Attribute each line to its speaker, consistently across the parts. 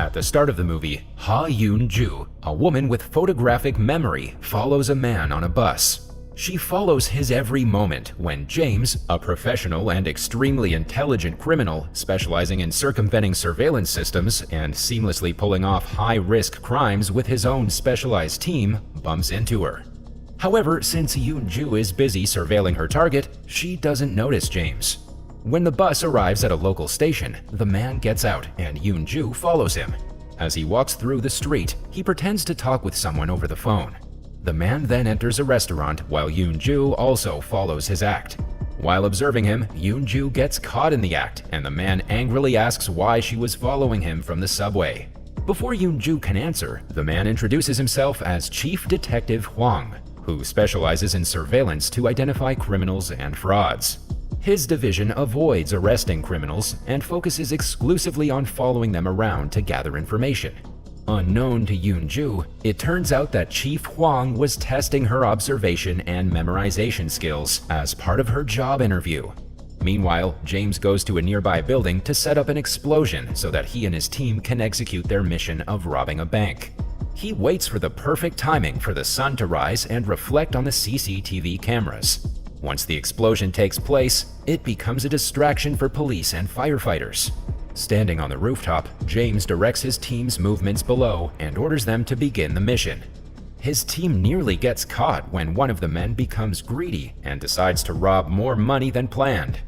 Speaker 1: At the start of the movie, Ha Yoon-ju, a woman with photographic memory, follows a man on a bus. She follows his every moment when James, a professional and extremely intelligent criminal specializing in circumventing surveillance systems and seamlessly pulling off high-risk crimes with his own specialized team, bumps into her. However, since Yoon-ju is busy surveilling her target, she doesn't notice James. When the bus arrives at a local station, the man gets out and Yoon-ju follows him. As he walks through the street, he pretends to talk with someone over the phone. The man then enters a restaurant while Yoon-ju also follows his act. While observing him, Yoon-ju gets caught in the act and the man angrily asks why she was following him from the subway. Before Yoon-ju can answer, the man introduces himself as Chief Detective Hwang, who specializes in surveillance to identify criminals and frauds. His division avoids arresting criminals and focuses exclusively on following them around to gather information. Unknown to Yoon-ju, it turns out that Chief Hwang was testing her observation and memorization skills as part of her job interview. Meanwhile, James goes to a nearby building to set up an explosion so that he and his team can execute their mission of robbing a bank. He waits for the perfect timing for the sun to rise and reflect on the CCTV cameras. Once the explosion takes place, it becomes a distraction for police and firefighters. Standing on the rooftop, James directs his team's movements below and orders them to begin the mission. His team nearly gets caught when one of the men becomes greedy and decides to rob more money than planned.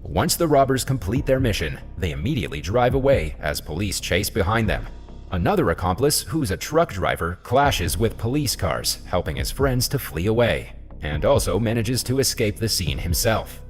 Speaker 1: Once the robbers complete their mission, they immediately drive away as police chase behind them. Another accomplice, who's a truck driver, clashes with police cars, helping his friends to flee away, and also manages to escape the scene himself.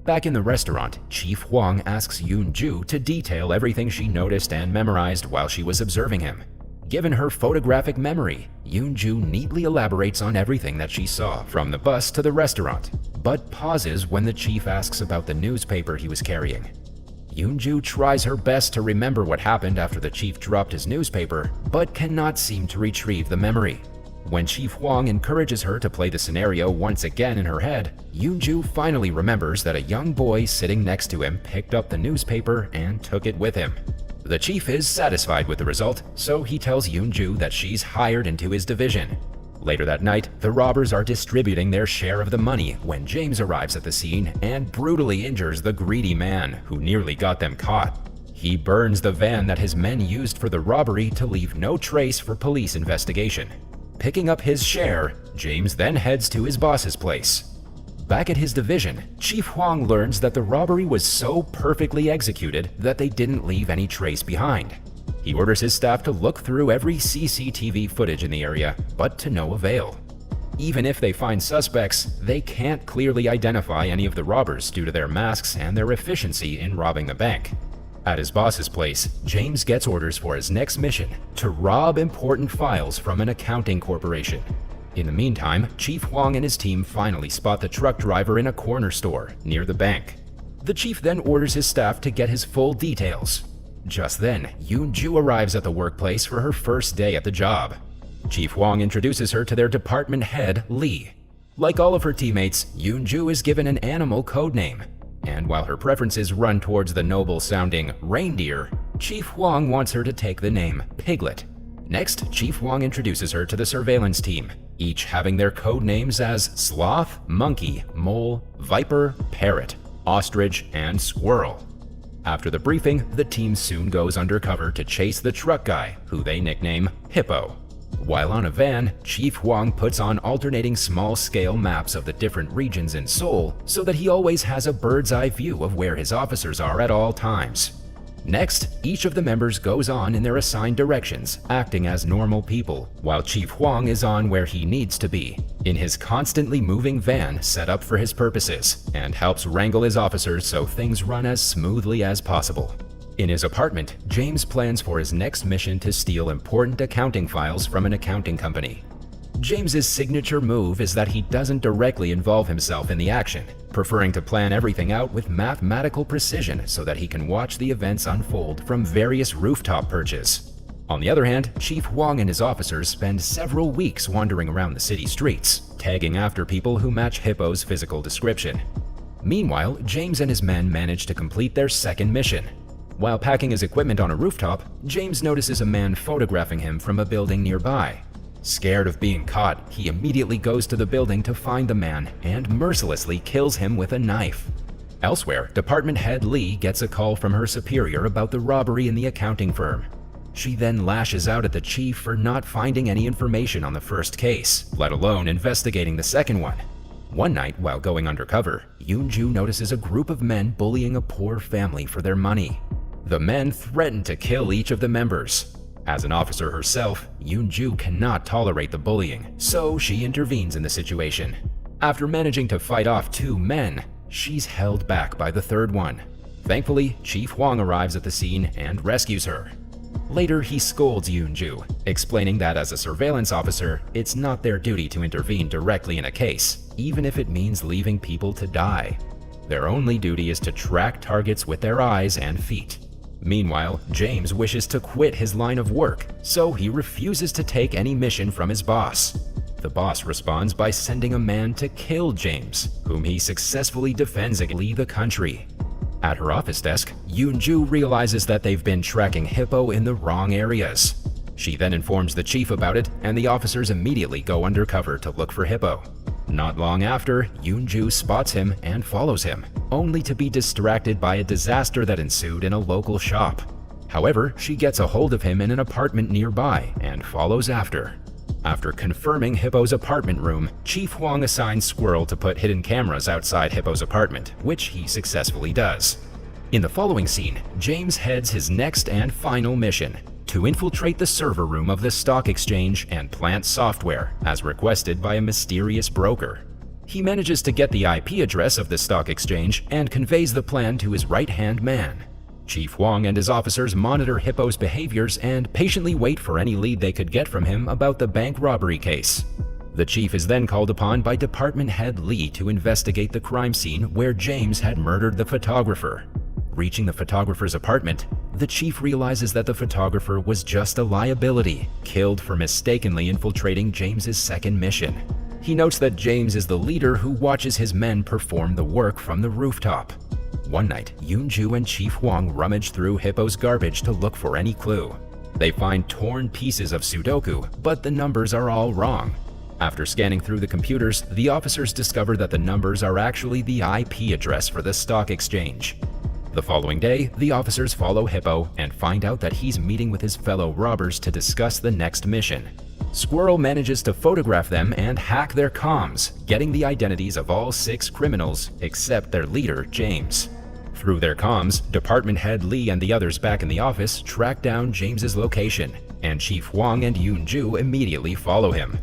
Speaker 1: Back in the restaurant, Chief Hwang asks Yoon-ju to detail everything she noticed and memorized while she was observing him. Given her photographic memory, Yoon-ju neatly elaborates on everything that she saw from the bus to the restaurant, but pauses when the chief asks about the newspaper he was carrying. Yoon-ju tries her best to remember what happened after the chief dropped his newspaper, but cannot seem to retrieve the memory. When Chief Hwang encourages her to play the scenario once again in her head, Yoon-ju finally remembers that a young boy sitting next to him picked up the newspaper and took it with him. The chief is satisfied with the result, so he tells Yoon-ju that she's hired into his division. Later that night, the robbers are distributing their share of the money when James arrives at the scene and brutally injures the greedy man who nearly got them caught. He burns the van that his men used for the robbery to leave no trace for police investigation. Picking up his share, James then heads to his boss's place. Back at his division, Chief Hwang learns that the robbery was so perfectly executed that they didn't leave any trace behind. He orders his staff to look through every CCTV footage in the area, but to no avail. Even if they find suspects, they can't clearly identify any of the robbers due to their masks and their efficiency in robbing the bank. At his boss's place, James gets orders for his next mission to rob important files from an accounting corporation. In the meantime, Chief Hwang and his team finally spot the truck driver in a corner store near the bank. The chief then orders his staff to get his full details. Just then, Yoon-ju arrives at the workplace for her first day at the job. Chief Hwang introduces her to their department head, Lee. Like all of her teammates, Yoon-ju is given an animal code name. And while her preferences run towards the noble-sounding reindeer, Chief Hwang wants her to take the name Piglet. Next, Chief Hwang introduces her to the surveillance team, each having their code names as Sloth, Monkey, Mole, Viper, Parrot, Ostrich, and Squirrel. After the briefing, the team soon goes undercover to chase the truck guy, who they nickname Hippo. While on a van, Chief Hwang puts on alternating small-scale maps of the different regions in Seoul so that he always has a bird's-eye view of where his officers are at all times. Next, each of the members goes on in their assigned directions, acting as normal people, while Chief Hwang is on where he needs to be, in his constantly moving van set up for his purposes, and helps wrangle his officers so things run as smoothly as possible. In his apartment, James plans for his next mission to steal important accounting files from an accounting company. James's signature move is that he doesn't directly involve himself in the action, preferring to plan everything out with mathematical precision so that he can watch the events unfold from various rooftop perches. On the other hand, Chief Hwang and his officers spend several weeks wandering around the city streets, tagging after people who match Hippo's physical description. Meanwhile, James and his men manage to complete their second mission. While packing his equipment on a rooftop, James notices a man photographing him from a building nearby. Scared of being caught, he immediately goes to the building to find the man and mercilessly kills him with a knife. Elsewhere, Department Head Lee gets a call from her superior about the robbery in the accounting firm. She then lashes out at the chief for not finding any information on the first case, let alone investigating the second one. One night, while going undercover, Yoon-ju notices a group of men bullying a poor family for their money. The men threaten to kill each of the members. As an officer herself, Yoon-ju cannot tolerate the bullying, so she intervenes in the situation. After managing to fight off 2 men, she's held back by the third one. Thankfully, Chief Hwang arrives at the scene and rescues her. Later, he scolds Yoon-ju, explaining that as a surveillance officer, it's not their duty to intervene directly in a case, even if it means leaving people to die. Their only duty is to track targets with their eyes and feet. Meanwhile, James wishes to quit his line of work, so he refuses to take any mission from his boss. The boss responds by sending a man to kill James, whom he successfully defends against the country. At her office desk, Yoon-ju realizes that they've been tracking Hippo in the wrong areas. She then informs the chief about it, and the officers immediately go undercover to look for Hippo. Not long after, Yoon-ju spots him and follows him, only to be distracted by a disaster that ensued in a local shop. However, she gets a hold of him in an apartment nearby and follows after. After confirming Hippo's apartment room, Chief Hwang assigns Squirrel to put hidden cameras outside Hippo's apartment, which he successfully does. In the following scene, James heads his next and final mission: to infiltrate the server room of the stock exchange and plant software, as requested by a mysterious broker. He manages to get the IP address of the stock exchange and conveys the plan to his right-hand man. Chief Hwang and his officers monitor Hippo's behaviors and patiently wait for any lead they could get from him about the bank robbery case. The chief is then called upon by Department Head Lee to investigate the crime scene where James had murdered the photographer. Reaching the photographer's apartment, the chief realizes that the photographer was just a liability, killed for mistakenly infiltrating James's second mission. He notes that James is the leader who watches his men perform the work from the rooftop. One night, Yoon-ju and Chief Hwang rummage through Hippo's garbage to look for any clue. They find torn pieces of Sudoku, but the numbers are all wrong. After scanning through the computers, the officers discover that the numbers are actually the IP address for the stock exchange. The following day, the officers follow Hippo and find out that he's meeting with his fellow robbers to discuss the next mission. Squirrel manages to photograph them and hack their comms, getting the identities of all 6 criminals except their leader, James. Through their comms, Department Head Lee and the others back in the office track down James's location, and Chief Hwang and Yoon-ju immediately follow him.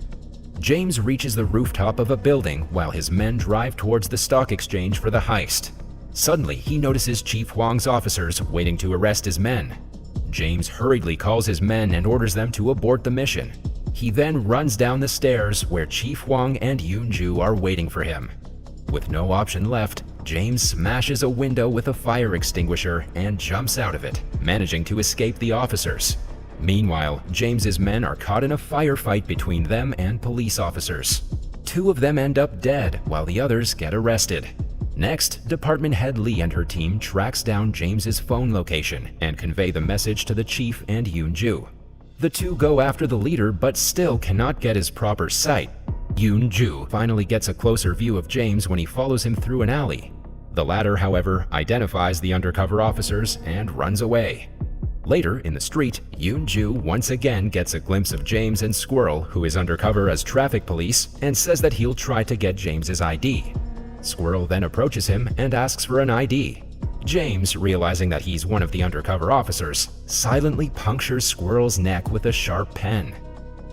Speaker 1: James reaches the rooftop of a building while his men drive towards the stock exchange for the heist. Suddenly, he notices Chief Hwang's officers waiting to arrest his men. James hurriedly calls his men and orders them to abort the mission. He then runs down the stairs where Chief Hwang and Yoon-ju are waiting for him. With no option left, James smashes a window with a fire extinguisher and jumps out of it, managing to escape the officers. Meanwhile, James's men are caught in a firefight between them and police officers. 2 of them end up dead while the others get arrested. Next, Department Head Lee and her team tracks down James's phone location and convey the message to the chief and Yoon-ju. The 2 go after the leader but still cannot get his proper sight. Yoon-ju finally gets a closer view of James when he follows him through an alley. The latter, however, identifies the undercover officers and runs away. Later, in the street, Yoon-ju once again gets a glimpse of James and Squirrel, who is undercover as traffic police, and says that he'll try to get James's ID. Squirrel then approaches him and asks for an ID. James, realizing that he's one of the undercover officers, silently punctures Squirrel's neck with a sharp pen.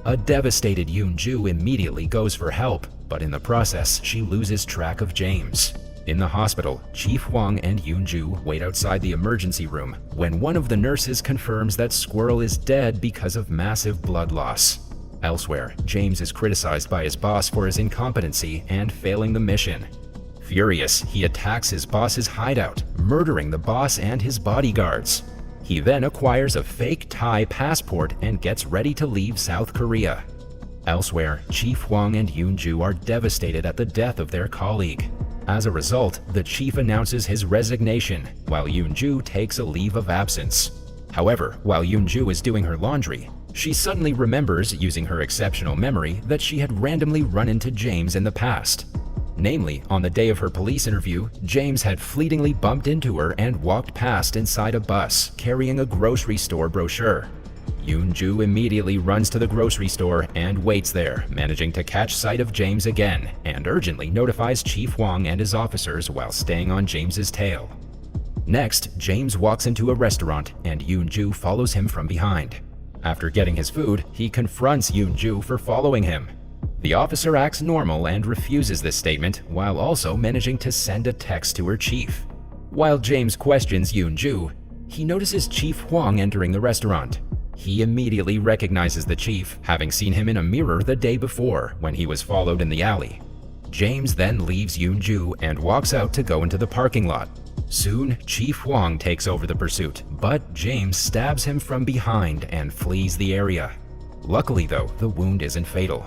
Speaker 1: A devastated Yoon-ju immediately goes for help, but in the process, she loses track of James. In the hospital, Chief Hwang and Yoon-ju wait outside the emergency room when one of the nurses confirms that Squirrel is dead because of massive blood loss. Elsewhere, James is criticized by his boss for his incompetency and failing the mission. Furious, he attacks his boss's hideout, murdering the boss and his bodyguards. He then acquires a fake Thai passport and gets ready to leave South Korea. Elsewhere, Chief Hwang and Yoon-ju are devastated at the death of their colleague. As a result, the chief announces his resignation, while Yoon-ju takes a leave of absence. However, while Yoon-ju is doing her laundry, she suddenly remembers, using her exceptional memory, that she had randomly run into James in the past. Namely, on the day of her police interview, James had fleetingly bumped into her and walked past inside a bus, carrying a grocery store brochure. Yoon-ju immediately runs to the grocery store and waits there, managing to catch sight of James again, and urgently notifies Chief Hwang and his officers while staying on James's tail. Next, James walks into a restaurant and Yoon-ju follows him from behind. After getting his food, he confronts Yoon-ju for following him. The officer acts normal and refuses this statement, while also managing to send a text to her chief. While James questions Yoon-ju, he notices Chief Hwang entering the restaurant. He immediately recognizes the chief, having seen him in a mirror the day before when he was followed in the alley. James then leaves Yoon-ju and walks out to go into the parking lot. Soon, Chief Hwang takes over the pursuit, but James stabs him from behind and flees the area. Luckily though, the wound isn't fatal.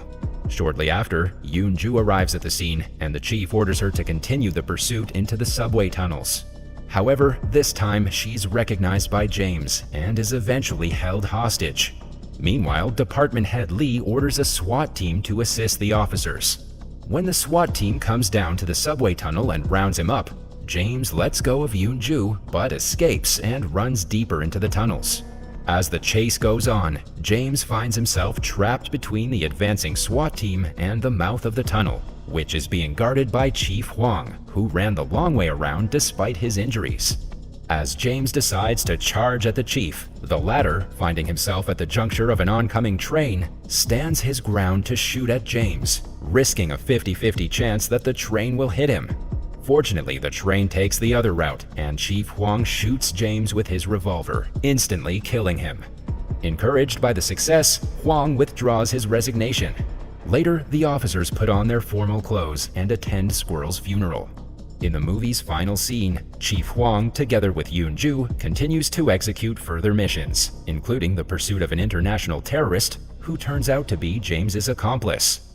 Speaker 1: Shortly after, Yoon-ju arrives at the scene and the chief orders her to continue the pursuit into the subway tunnels. However, this time she's recognized by James and is eventually held hostage. Meanwhile, Department Head Lee orders a SWAT team to assist the officers. When the SWAT team comes down to the subway tunnel and rounds him up, James lets go of Yoon-ju but escapes and runs deeper into the tunnels. As the chase goes on, James finds himself trapped between the advancing SWAT team and the mouth of the tunnel, which is being guarded by Chief Hwang, who ran the long way around despite his injuries. As James decides to charge at the chief, the latter, finding himself at the juncture of an oncoming train, stands his ground to shoot at James, risking a 50-50 chance that the train will hit him. Fortunately, the train takes the other route, and Chief Hwang shoots James with his revolver, instantly killing him. Encouraged by the success, Hwang withdraws his resignation. Later, the officers put on their formal clothes and attend Squirrel's funeral. In the movie's final scene, Chief Hwang, together with Yoon-ju, continues to execute further missions, including the pursuit of an international terrorist who turns out to be James's accomplice.